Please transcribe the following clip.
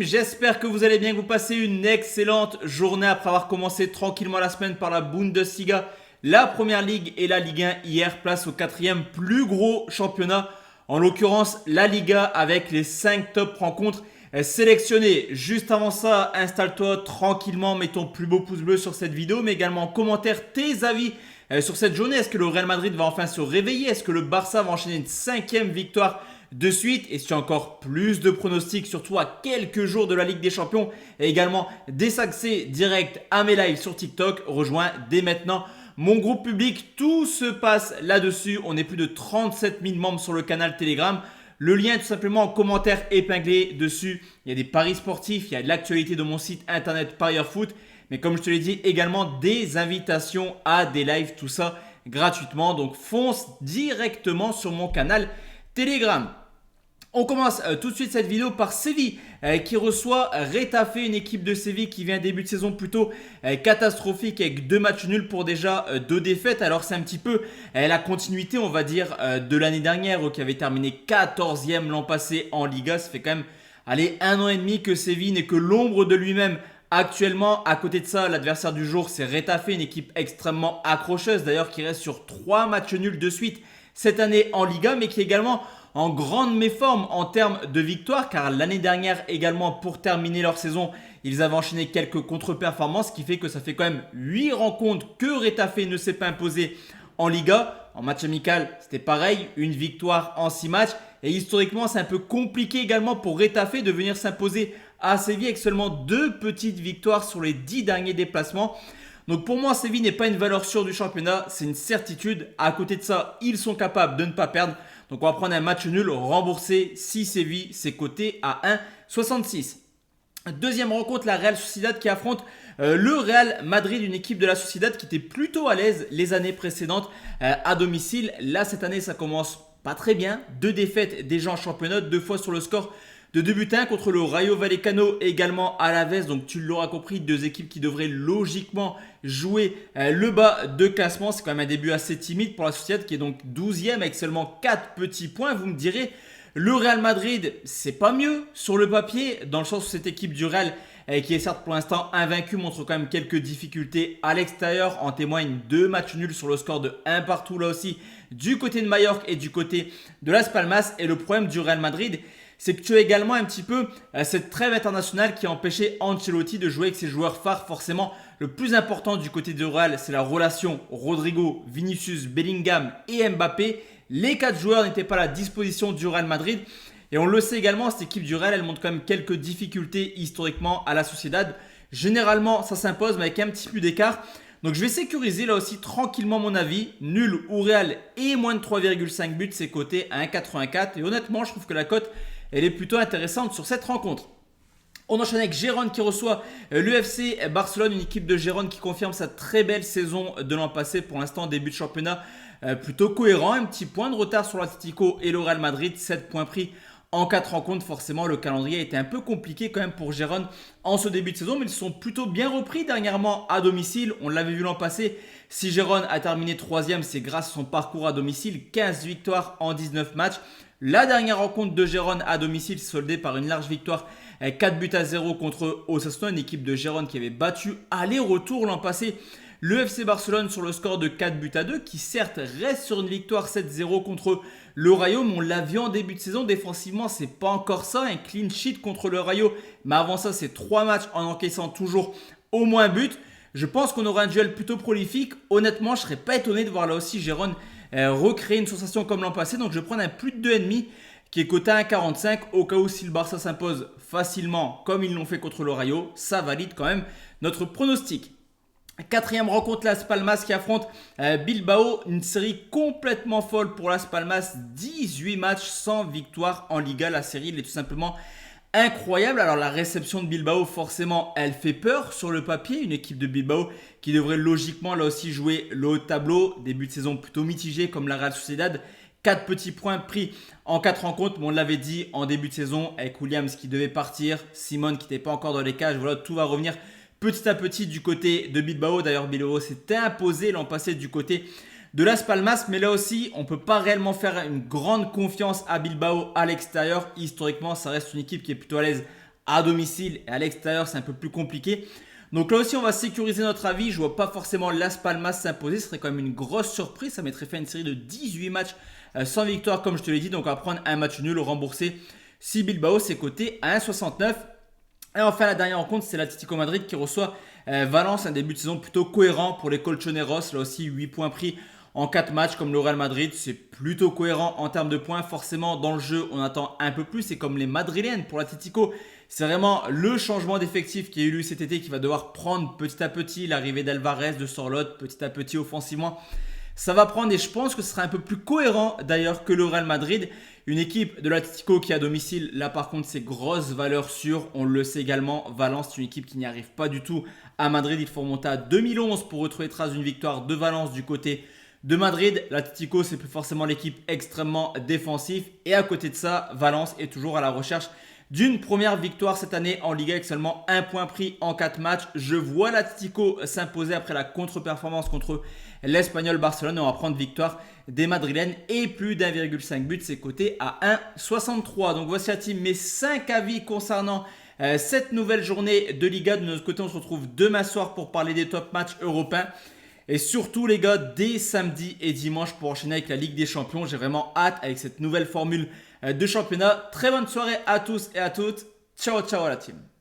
J'espère que vous allez bien, que vous passez une excellente journée après avoir commencé tranquillement la semaine par la Bundesliga, la Première Ligue et la Ligue 1. Hier, place au quatrième plus gros championnat, en l'occurrence la Liga, avec les 5 top rencontres sélectionnées. Juste avant ça, installe-toi tranquillement, mets ton plus beau pouce bleu sur cette vidéo, mais également en commentaire tes avis sur cette journée. Est-ce que le Real Madrid va enfin se réveiller? Est-ce que le Barça va enchaîner une 5e victoire de suite? Et si tu as encore plus de pronostics, surtout à quelques jours de la Ligue des Champions, et également des accès directs à mes lives sur TikTok, rejoins dès maintenant mon groupe public. Tout se passe là-dessus. On est plus de 37 000 membres sur le canal Telegram. Le lien est tout simplement en commentaire épinglé dessus. Il y a des paris sportifs, il y a de l'actualité de mon site internet Parieur Foot. Mais comme je te l'ai dit, également des invitations à des lives, tout ça gratuitement. Donc fonce directement sur mon canal Telegram. On commence tout de suite cette vidéo par Séville qui reçoit Retafe, une équipe de Séville qui vient début de saison plutôt catastrophique avec 2 matchs nuls pour déjà 2 défaites. Alors c'est un petit peu la continuité, on va dire, de l'année dernière qui avait terminé 14e l'an passé en Liga. Ça fait quand même 1 an et demi que Séville n'est que l'ombre de lui-même actuellement. À côté de ça, l'adversaire du jour c'est Retafe, une équipe extrêmement accrocheuse d'ailleurs qui reste sur 3 matchs nuls de suite cette année en Liga, mais qui est également en grande méforme en termes de victoire, car l'année dernière également, pour terminer leur saison, ils avaient enchaîné quelques contre-performances, ce qui fait que ça fait quand même 8 rencontres que Retafe ne s'est pas imposé en Liga. En match amical, c'était pareil, une victoire en 6 matchs. Et historiquement, c'est un peu compliqué également pour Retafe de venir s'imposer à Séville avec seulement 2 petites victoires sur les 10 derniers déplacements. Donc pour moi, Séville n'est pas une valeur sûre du championnat, c'est une certitude. À côté de ça, ils sont capables de ne pas perdre. Donc on va prendre un match nul remboursé si Séville, c'est coté à 1,66. Deuxième rencontre, la Real Sociedad qui affronte le Real Madrid, une équipe de la Sociedad qui était plutôt à l'aise les années précédentes à domicile. Là, cette année, ça commence pas très bien. 2 défaites déjà en championnat, 2 fois sur le score de 2 buts 1 contre le Rayo Vallecano, également à Alaves. Donc tu l'auras compris, 2 équipes qui devraient logiquement jouer le bas de classement. C'est quand même un début assez timide pour la Sociedad qui est donc 12e avec seulement 4 petits points. Vous me direz, le Real Madrid, c'est pas mieux sur le papier, dans le sens où cette équipe du Real, qui est certes pour l'instant invaincue, montre quand même quelques difficultés à l'extérieur. En témoignent 2 matchs nuls sur le score de 1 partout là aussi, du côté de Majorque et du côté de Las Palmas. Et le problème du Real Madrid, c'est que tu as également un petit peu cette trêve internationale qui a empêché Ancelotti de jouer avec ses joueurs phares. Forcément, le plus important du côté du Real, c'est la relation Rodrigo, Vinicius, Bellingham et Mbappé. Les 4 joueurs n'étaient pas à la disposition du Real Madrid. Et on le sait également, cette équipe du Real, elle montre quand même quelques difficultés historiquement à la Sociedad. Généralement, ça s'impose, mais avec un petit peu d'écart. Donc je vais sécuriser là aussi tranquillement mon avis. Nul ou Real et moins de 3,5 buts, c'est coté à 1,84. Et honnêtement, je trouve que la cote, elle est plutôt intéressante sur cette rencontre. On enchaîne avec Gérone qui reçoit l'UFC Barcelone, une équipe de Gérone qui confirme sa très belle saison de l'an passé. Pour l'instant, début de championnat plutôt cohérent. Un petit point de retard sur l'Atlético et le Real Madrid, 7 points pris en 4 rencontres. Forcément, le calendrier a été un peu compliqué quand même pour Gérone en ce début de saison, mais ils sont plutôt bien repris dernièrement à domicile. On l'avait vu l'an passé. Si Gérone a terminé 3e, c'est grâce à son parcours à domicile. 15 victoires en 19 matchs. La dernière rencontre de Gérone à domicile soldée par une large victoire, 4 buts à 0 contre Osasuna, une équipe de Gérone qui avait battu aller-retour l'an passé le FC Barcelone sur le score de 4 buts à 2, qui certes reste sur une victoire 7-0 contre le Rayo, mais on l'a vu en début de saison, défensivement c'est pas encore ça, un clean sheet contre le Rayo, mais avant ça c'est 3 matchs en encaissant toujours au moins un but. Je pense qu'on aura un duel plutôt prolifique. Honnêtement, je ne serais pas étonné de voir là aussi Gérone recréer une sensation comme l'an passé. Donc je vais prendre un plus de 2,5 qui est coté à 1,45 au cas où si le Barça s'impose facilement comme ils l'ont fait contre le Rayo. Ça valide quand même notre pronostic. 4e rencontre, Las Palmas qui affronte Bilbao. Une série complètement folle pour Las Palmas. 18 matchs sans victoire en Liga. La série, elle est tout simplement incroyable. Alors la réception de Bilbao, forcément, elle fait peur sur le papier. Une équipe de Bilbao qui devrait logiquement là aussi jouer le haut de tableau. Début de saison plutôt mitigé comme la Real Sociedad. 4 petits points pris en 4 rencontres. Mais on l'avait dit en début de saison avec Williams qui devait partir. Simon qui n'était pas encore dans les cages. Voilà, tout va revenir petit à petit du côté de Bilbao. D'ailleurs, Bilbao s'était imposé l'an passé du côté de Las Palmas. Mais là aussi, on ne peut pas réellement faire une grande confiance à Bilbao à l'extérieur. Historiquement, ça reste une équipe qui est plutôt à l'aise à domicile et à l'extérieur, c'est un peu plus compliqué. Donc là aussi, on va sécuriser notre avis. Je ne vois pas forcément Las Palmas s'imposer. Ce serait quand même une grosse surprise. Ça mettrait fin à une série de 18 matchs sans victoire, comme je te l'ai dit. Donc on va prendre un match nul, rembourser. Si Bilbao, c'est coté à 1,69. Et enfin, la dernière rencontre, c'est l'Atlético Madrid qui reçoit Valence. Un début de saison plutôt cohérent pour les Colchoneros. Là aussi, 8 points pris en 4 matchs comme le Real Madrid. C'est plutôt cohérent en termes de points. Forcément, dans le jeu, on attend un peu plus. C'est comme les Madrilènes pour l'Atlético. C'est vraiment le changement d'effectif qui a eu lieu cet été qui va devoir prendre petit à petit l'arrivée d'Alvarez, de Sorloth, petit à petit offensivement. Ça va prendre et je pense que ce sera un peu plus cohérent d'ailleurs que le Real Madrid. Une équipe de l'Atlético qui est à domicile, là par contre c'est grosse valeur sûre. On le sait également, Valence c'est une équipe qui n'y arrive pas du tout à Madrid. Il faut remonter à 2011 pour retrouver trace d'une victoire de Valence du côté de Madrid. L'Atlético c'est plus forcément l'équipe extrêmement défensive. Et à côté de ça, Valence est toujours à la recherche d'une première victoire cette année en Liga avec seulement un point pris en 4 matchs. Je vois l'Atlético s'imposer après la contre-performance contre l'Espagnol Barcelone. On va prendre victoire des Madrilènes et plus d'1,5 but. C'est coté à 1,63. Donc voici la team, mes 5 avis concernant cette nouvelle journée de Liga. De notre côté, on se retrouve demain soir pour parler des top matchs européens. Et surtout les gars, dès samedi et dimanche pour enchaîner avec la Ligue des Champions. J'ai vraiment hâte avec cette nouvelle formule de championnat. Très bonne soirée à tous et à toutes. Ciao ciao à la team.